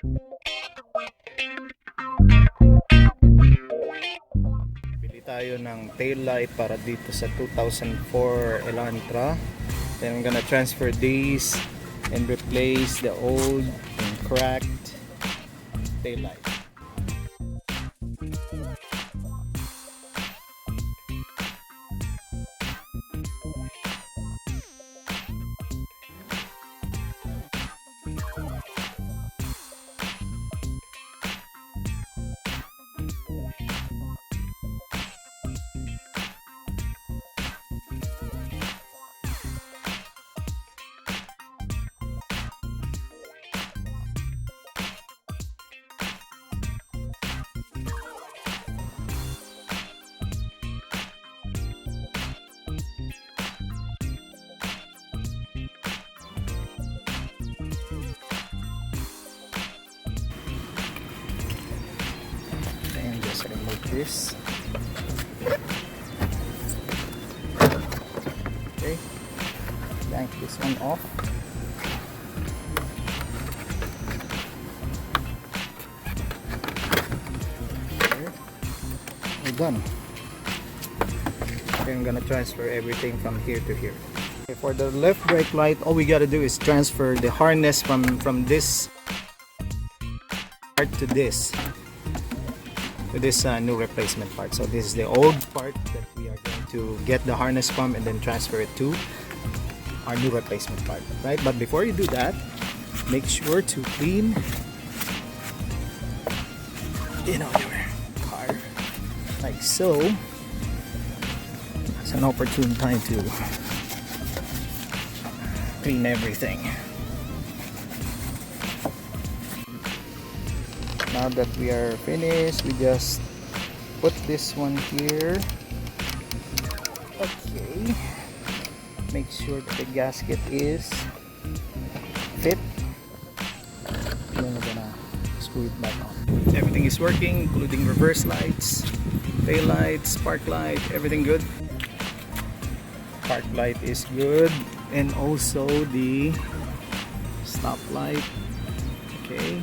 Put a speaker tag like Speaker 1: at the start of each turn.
Speaker 1: Bili tayo ng taillight para dito sa 2004 Elantra. Then I'm gonna transfer these and replace the old and cracked taillight. Just remove this. Okay, yank this one off. Okay, we're done. Okay, I'm gonna transfer everything from here to here. Okay, for the left brake light, all we gotta do is transfer the harness from this part to this new replacement part. So this is the old part that we are going to get the harness from and then transfer it to our new replacement part, right? But before you do that, make sure to clean your car like so. It's an opportune time to clean everything. Now that we are finished, we just put this one here. Okay, make sure that the gasket is fit. Then we're gonna screw it back on. Everything is working, including reverse lights, tail lights, spark light, everything good. Park light is good, and also the stop light. Okay.